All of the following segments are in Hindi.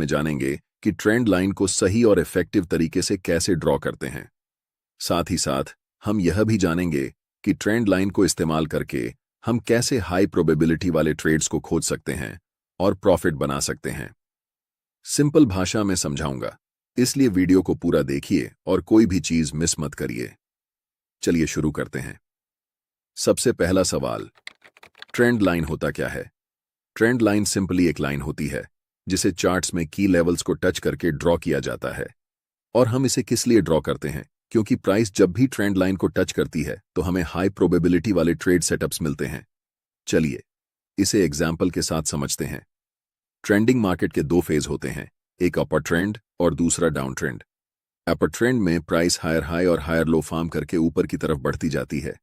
में जानेंगे कि ट्रेंड लाइन को सही और इफेक्टिव तरीके से कैसे ड्रॉ करते हैं। साथ ही साथ हम यह भी जानेंगे कि ट्रेंड लाइन को इस्तेमाल करके हम कैसे हाई प्रोबेबिलिटी वाले ट्रेड्स को खोज सकते हैं और प्रॉफिट बना सकते हैं। सिंपल भाषा में समझाऊंगा, इसलिए वीडियो को पूरा देखिए और कोई भी चीज मिस मत करिए। चलिए शुरू करते हैं। सबसे पहला सवाल, ट्रेंड लाइन होता क्या है? ट्रेंड लाइन सिंपली एक लाइन होती है जिसे चार्ट्स में की लेवल्स को टच करके ड्रॉ किया जाता है। और हम इसे किस लिए ड्रॉ करते हैं? क्योंकि प्राइस जब भी ट्रेंड लाइन को टच करती है तो हमें हाई प्रोबेबिलिटी वाले ट्रेड सेटअप्स मिलते हैं। चलिए इसे एग्जाम्पल के साथ समझते हैं। ट्रेंडिंग मार्केट के दो फेज होते हैं, एक अपर ट्रेंड और दूसरा डाउन ट्रेंड। अपर ट्रेंड में प्राइस हायर हाई और हायर लो फॉर्म करके ऊपर की तरफ बढ़ती जाती है,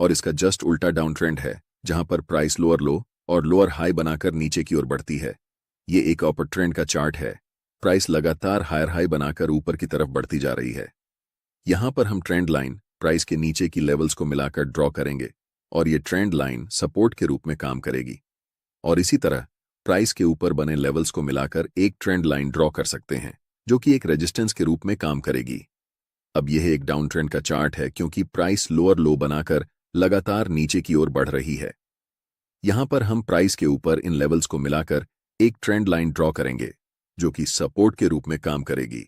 और इसका जस्ट उल्टा डाउन ट्रेंड है जहां पर प्राइस लोअर लो और लोअर हाई बनाकर नीचे की ओर बढ़ती है। ये एक अपर ट्रेंड का चार्ट है। प्राइस लगातार हायर हाई बनाकर ऊपर की तरफ बढ़ती जा रही है। यहां पर हम ट्रेंड लाइन प्राइस के नीचे की लेवल्स को मिलाकर ड्रॉ करेंगे और ये ट्रेंड लाइन सपोर्ट के रूप में काम करेगी। और इसी तरह प्राइस के ऊपर बने लेवल्स को मिलाकर एक ट्रेंड लाइन ड्रॉ कर सकते हैं जो कि एक रेजिस्टेंस के रूप में काम करेगी। अब यह एक डाउन ट्रेंड का चार्ट है क्योंकि प्राइस लोअर लो बनाकर लगातार नीचे की ओर बढ़ रही है। यहां पर हम प्राइस के ऊपर इन लेवल्स को मिलाकर एक ट्रेंड लाइन ड्रॉ करेंगे जो कि सपोर्ट के रूप में काम करेगी।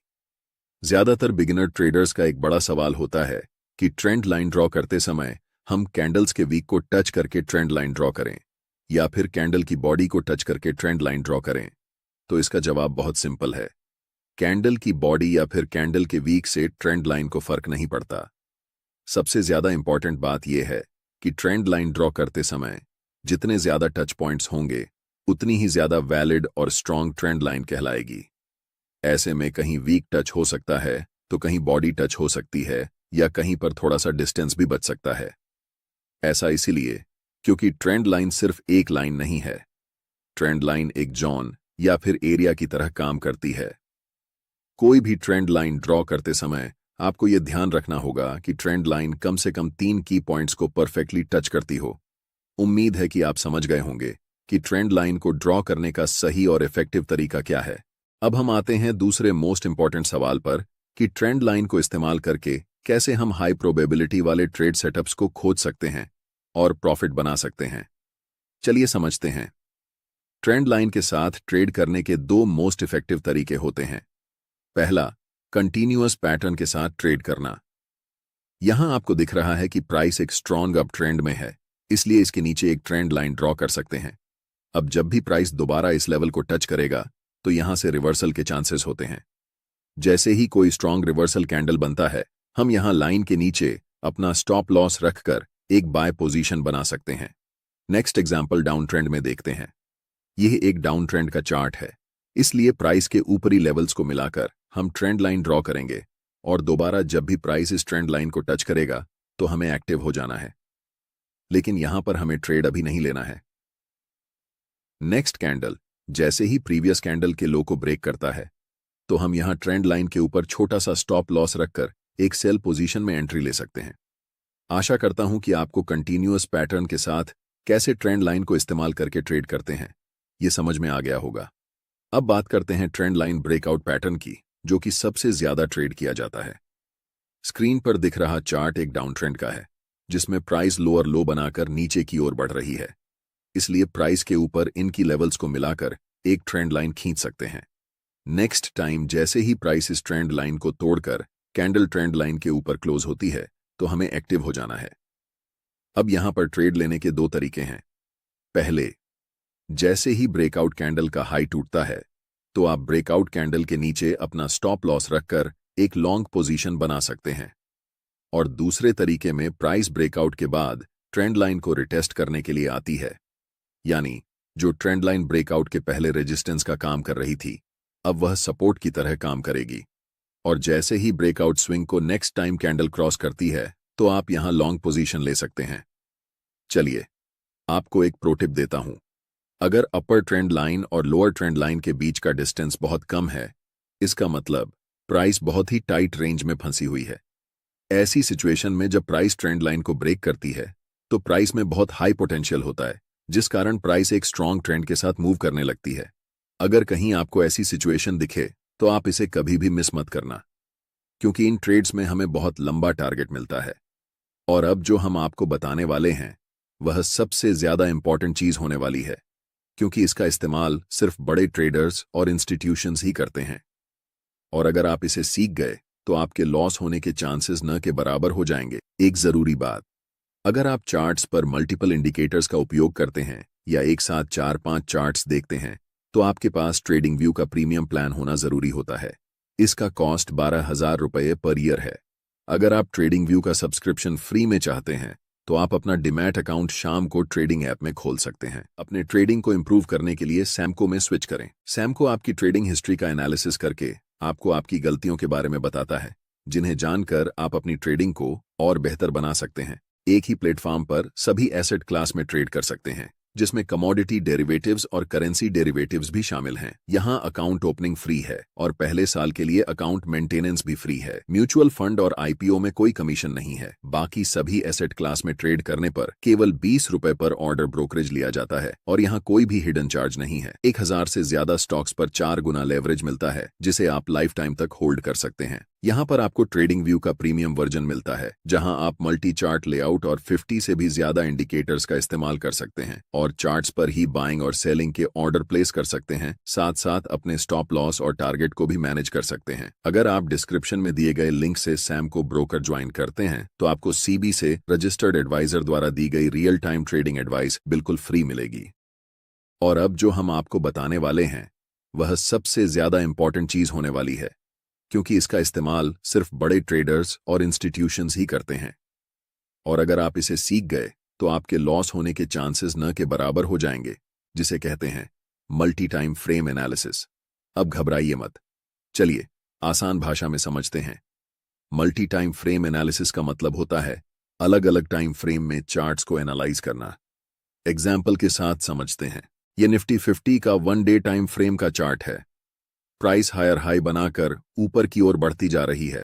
ज्यादातर बिगिनर ट्रेडर्स का एक बड़ा सवाल होता है कि ट्रेंड लाइन ड्रॉ करते समय हम कैंडल्स के वीक को टच करके ट्रेंड लाइन ड्रॉ करें या फिर कैंडल की बॉडी को टच करके ट्रेंड लाइन ड्रॉ करें। तो इसका जवाब बहुत सिंपल है, कैंडल की बॉडी या फिर कैंडल के वीक से ट्रेंड लाइन को फर्क नहीं पड़ता। सबसे ज्यादा इंपॉर्टेंट बात यह है कि ट्रेंड लाइन ड्रॉ करते समय जितने ज्यादा टच पॉइंट्स होंगे उतनी ही ज्यादा वैलिड और स्ट्रॉन्ग ट्रेंड लाइन कहलाएगी। ऐसे में कहीं वीक टच हो सकता है तो कहीं बॉडी टच हो सकती है या कहीं पर थोड़ा सा डिस्टेंस भी बच सकता है। ऐसा इसीलिए क्योंकि ट्रेंड लाइन सिर्फ एक लाइन नहीं है। ट्रेंड लाइन एक जोन या फिर एरिया की तरह काम करती है। कोई भी ट्रेंड लाइन ड्रॉ करते समय आपको यह ध्यान रखना होगा कि ट्रेंड लाइन कम से कम 3 की पॉइंट्स को परफेक्टली टच करती हो। उम्मीद है कि आप समझ गए होंगे कि ट्रेंड लाइन को ड्रॉ करने का सही और इफेक्टिव तरीका क्या है। अब हम आते हैं दूसरे मोस्ट इंपॉर्टेंट सवाल पर कि ट्रेंड लाइन को इस्तेमाल करके कैसे हम हाई प्रोबेबिलिटी वाले ट्रेड सेटअप्स को खोज सकते हैं और प्रॉफिट बना सकते हैं। चलिए समझते हैं। ट्रेंड लाइन के साथ ट्रेड करने के दो मोस्ट इफेक्टिव तरीके होते हैं। पहला, कंटीन्यूअस पैटर्न के साथ ट्रेड करना। यहां आपको दिख रहा है कि प्राइस एक स्ट्रॉन्ग अप ट्रेंड में है, इसलिए इसके नीचे एक ट्रेंड लाइन ड्रॉ कर सकते हैं। अब जब भी प्राइस दोबारा इस लेवल को टच करेगा तो यहां से रिवर्सल के चांसेस होते हैं। जैसे ही कोई स्ट्रॉन्ग रिवर्सल कैंडल बनता है, हम यहां लाइन के नीचे अपना स्टॉप लॉस रखकर एक बाय पोजीशन बना सकते हैं। नेक्स्ट एग्जांपल डाउन ट्रेंड में देखते हैं। यह एक डाउन ट्रेंड का चार्ट है, इसलिए प्राइस के ऊपरी लेवल्स को मिलाकर हम ट्रेंड लाइन ड्रॉ करेंगे और दोबारा जब भी प्राइस इस ट्रेंड लाइन को टच करेगा तो हमें एक्टिव हो जाना है। लेकिन यहां पर हमें ट्रेड अभी नहीं लेना है। नेक्स्ट कैंडल जैसे ही प्रीवियस कैंडल के लो को ब्रेक करता है तो हम यहां ट्रेंड लाइन के ऊपर छोटा सा स्टॉप लॉस रखकर एक सेल पोजीशन में एंट्री ले सकते हैं। आशा करता हूं कि आपको कंटीन्यूअस पैटर्न के साथ कैसे ट्रेंड लाइन को इस्तेमाल करके ट्रेड करते हैं यह समझ में आ गया होगा। अब बात करते हैं ट्रेंड लाइन ब्रेकआउट पैटर्न की, जो कि सबसे ज्यादा ट्रेड किया जाता है। स्क्रीन पर दिख रहा चार्ट एक डाउन ट्रेंड का है जिसमें प्राइस लोअर लो बनाकर नीचे की ओर बढ़ रही है, इसलिए प्राइस के ऊपर इनकी लेवल्स को मिलाकर एक ट्रेंड लाइन खींच सकते हैं। नेक्स्ट टाइम जैसे ही प्राइस इस ट्रेंड लाइन को तोड़कर कैंडल ट्रेंड लाइन के ऊपर क्लोज होती है तो हमें एक्टिव हो जाना है। अब यहां पर ट्रेड लेने के दो तरीके हैं। पहले, जैसे ही ब्रेकआउट कैंडल का हाई टूटता है तो आप ब्रेकआउट कैंडल के नीचे अपना स्टॉप लॉस रखकर एक लॉन्ग पोजीशन बना सकते हैं। और दूसरे तरीके में प्राइस ब्रेकआउट के बाद ट्रेंड लाइन को रिटेस्ट करने के लिए आती है, यानी जो ट्रेंड लाइन ब्रेकआउट के पहले रेजिस्टेंस का काम कर रही थी अब वह सपोर्ट की तरह काम करेगी। और जैसे ही ब्रेकआउट स्विंग को नेक्स्ट टाइम कैंडल क्रॉस करती है तो आप यहां लॉन्ग पोजीशन ले सकते हैं। चलिए आपको एक प्रो टिप देता हूं। अगर अपर ट्रेंड लाइन और लोअर ट्रेंड लाइन के बीच का डिस्टेंस बहुत कम है, इसका मतलब प्राइस बहुत ही टाइट रेंज में फंसी हुई है। ऐसी सिचुएशन में जब प्राइस ट्रेंड लाइन को ब्रेक करती है तो प्राइस में बहुत हाई पोटेंशियल होता है, जिस कारण प्राइस एक स्ट्रॉन्ग ट्रेंड के साथ मूव करने लगती है। अगर कहीं आपको ऐसी सिचुएशन दिखे तो आप इसे कभी भी मिस मत करना, क्योंकि इन ट्रेड्स में हमें बहुत लंबा टारगेट मिलता है। और अब जो हम आपको बताने वाले हैं वह सबसे ज्यादा इंपॉर्टेंट चीज होने वाली है, क्योंकि इसका इस्तेमाल सिर्फ बड़े ट्रेडर्स और इंस्टीट्यूशंस ही करते हैं। और अगर आप इसे सीख गए तो आपके लॉस होने के चांसेस न के बराबर हो जाएंगे। एक जरूरी बात, अगर आप चार्ट्स पर मल्टीपल इंडिकेटर्स का उपयोग करते हैं या एक साथ 4-5 चार्ट्स देखते हैं तो आपके पास ट्रेडिंग व्यू का प्रीमियम प्लान होना जरूरी होता है। इसका कॉस्ट 12,000 रुपये पर ईयर है। अगर आप ट्रेडिंग व्यू का सब्सक्रिप्शन फ्री में चाहते हैं तो आप अपना डिमैट अकाउंट शाम को ट्रेडिंग ऐप में खोल सकते हैं। अपने ट्रेडिंग को इंप्रूव करने के लिए सैमको में स्विच करें। सैमको आपकी ट्रेडिंग हिस्ट्री का एनालिसिस करके आपको आपकी गलतियों के बारे में बताता है, जिन्हें जानकर आप अपनी ट्रेडिंग को और बेहतर बना सकते हैं। एक ही प्लेटफॉर्म पर सभी एसेट क्लास में ट्रेड कर सकते हैं, जिसमें कमोडिटी डेरिवेटिव्स और करेंसी डेरिवेटिव्स भी शामिल हैं। यहाँ अकाउंट ओपनिंग फ्री है और पहले साल के लिए अकाउंट मेंटेनेंस भी फ्री है। म्यूचुअल फंड और आईपीओ में कोई कमीशन नहीं है। बाकी सभी एसेट क्लास में ट्रेड करने पर केवल 20 रुपए पर ऑर्डर ब्रोकरेज लिया जाता है और यहाँ कोई भी हिडन चार्ज नहीं है। 1000 से ज्यादा स्टॉक्स पर 4 गुना लेवरेज मिलता है, जिसे आप लाइफ टाइम तक होल्ड कर सकते हैं। यहाँ पर आपको ट्रेडिंग व्यू का प्रीमियम वर्जन मिलता है, जहां आप मल्टी चार्ट लेआउट और 50 से भी ज्यादा इंडिकेटर्स का इस्तेमाल कर सकते हैं और चार्ट्स पर ही बाइंग और सेलिंग के ऑर्डर प्लेस कर सकते हैं। साथ साथ अपने स्टॉप लॉस और टारगेट को भी मैनेज कर सकते हैं। अगर आप डिस्क्रिप्शन में दिए गए लिंक से सैमको ब्रोकर ज्वाइन करते हैं तो आपको सीबी से रजिस्टर्ड एडवाइजर द्वारा दी गई रियल टाइम ट्रेडिंग एडवाइस बिल्कुल फ्री मिलेगी। और अब जो हम आपको बताने वाले हैं वह सबसे ज्यादा इंपॉर्टेंट चीज होने वाली है, क्योंकि इसका इस्तेमाल सिर्फ बड़े ट्रेडर्स और इंस्टीट्यूशंस ही करते हैं। और अगर आप इसे सीख गए तो आपके लॉस होने के चांसेस न के बराबर हो जाएंगे, जिसे कहते हैं मल्टी टाइम फ्रेम एनालिसिस। अब घबराइए मत, चलिए आसान भाषा में समझते हैं। मल्टी टाइम फ्रेम एनालिसिस का मतलब होता है अलग अलग टाइम फ्रेम में चार्ट्स को एनालाइज करना। एग्जाम्पल के साथ समझते हैं। यह निफ्टी 50 का 1 डे टाइम फ्रेम का चार्ट है। प्राइस हायर हाई बनाकर ऊपर की ओर बढ़ती जा रही है।